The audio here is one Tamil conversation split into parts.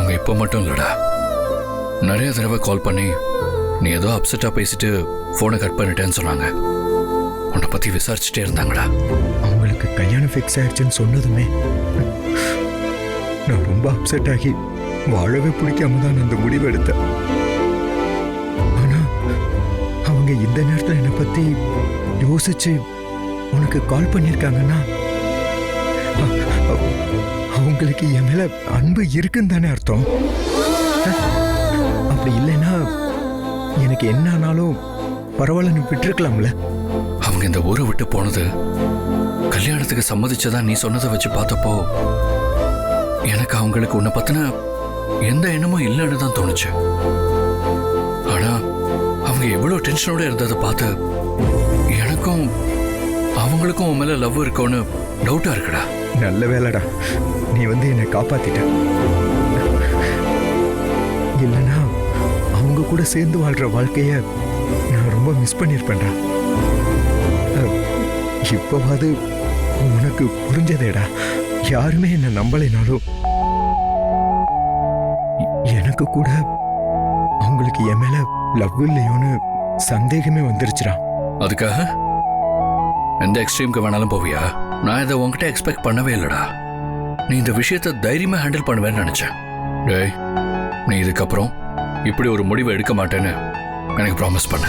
அவங்க இப்போ மட்டும் இல்லடா, நிறைய தடவை கால் பண்ணி நீ ஏதோ அப்செட்டா பேசிட்டு போனை கட் பண்ணிட்டேன்னு சொன்னாங்க. உன்னை பத்தி விசாரிச்சுட்டே இருந்தாங்கடா. அவங்களுக்கு கல்யாணம் ஃபிக்ஸ் ஆயிடுச்சுன்னு சொன்னதுமே நான் ரொம்ப அப்செட் ஆகி வாழவே பிடிக்காம தான் அந்த முடிவு எடுத்தேன். ஆனா அவங்க இந்த நேரத்தில் என்னை பத்தி யோசிச்சு உனக்கு கால் பண்ணியிருக்காங்கன்னா அவங்களுக்கு என் மேல அன்பு இருக்குன்னு தானே அர்த்தம். அப்படி இல்லைன்னா எனக்கு என்ன ஆனாலும் பரவாயில்லன்னு விட்டுருக்கலாம்ல. அவங்க இந்த ஊரை விட்டு போனது கல்யாணத்துக்கு சம்மதிச்சதா நீ சொன்னதை வச்சு பார்த்தப்போ எனக்கு அவங்களுக்கு உன்னை பத்தின எந்த எண்ணமும் இல்லைன்னு தான் தோணுச்சு. ஆனா அவங்க எவ்வளவு டென்ஷனோட இருந்ததை பார்த்து எனக்கும் அவங்களுக்கும் உன் மேல லவ் இருக்கும்னு டவுட்டா இருக்குடா. நல்ல வேலைடா, நீ வந்து என்னை காப்பாத்திட்ட. இல்லைன்னா அவங்க கூட சேர்ந்து வாழ்ற வாழ்க்கைய நான் ரொம்ப மிஸ் பண்ணிருப்பேன்டா. இப்போவாது உனக்கு புரிஞ்சதேடா. யாருமே என்னை நம்பலைனாலும் எனக்கு கூட அவங்களுக்கு என் மேல லவ் இல்லையோன்னு சந்தேகமே வந்துருச்சுடா. அதுக்காக எந்த எக்ஸ்ட்ரீம்க்கு வேணாலும் போவியா? நான் இதை உன்கிட்ட எக்ஸ்பெக்ட் பண்ணவே இல்லடா. நீ இந்த விஷயத்தை தைரியமா ஹேண்டில் பண்ணுவேன்னு நினைச்சேன். டேய், நீ இதுக்கப்புறம் இப்படி ஒரு முடிவை எடுக்க மாட்டேன்னு எனக்கு ப்ராமிஸ் பண்ண.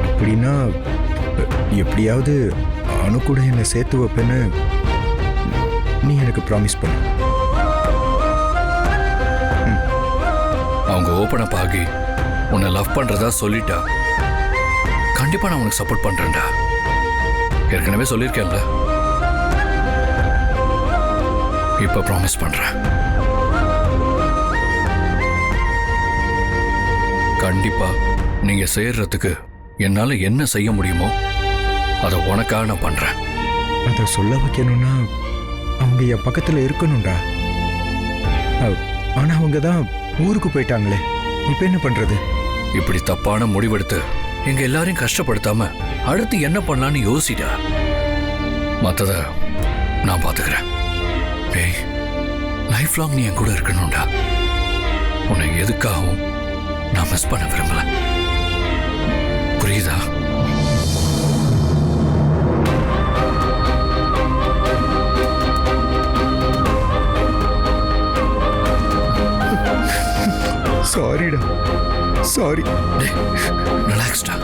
அப்படின்னா எப்படியாவது அணு கூட என்னை சேர்த்து வைப்பேன்னு நீ எனக்கு ப்ராமிஸ் பண்ண. அவங்க ஓப்பன் அப் ஆகி உன்னை லவ் பண்றதா சொல்லிட்டா கண்டிப்பா நான் உனக்கு சப்போர்ட் பண்றேன்டா. ஏற்கனவே சொல்லியிருக்கேன்ல, இப்ப ப்ராமிஸ் பண்றேன். கண்டிப்பா நீங்க சேர்றதுக்கு என்னால என்ன செய்ய முடியுமோ அதை உனக்காக நான் பண்றேன். அதை சொல்ல வைக்கணும்னா அவங்க என் பக்கத்துல இருக்கணும்டா. ஆனா அவங்க தான் ஊருக்கு போயிட்டாங்களே, இப்ப என்ன பண்றது? இப்படி தப்பான முடிவெடுத்து எங்க எல்லாரையும் கஷ்டப்படுத்தாம அடுத்து என்ன பண்ணலான்னு யோசிடா. மத்தத நான் பாத்துக்கிறேன். டேய், லைஃப் லாங் நீ என் கூட இருக்கணும்டா. உன்னை எதுக்காகவும் நான் மிஸ் பண்ண விரும்பல. புரியுதா? சாரிடா, சாரி. ரிலாக்ஸ்டா.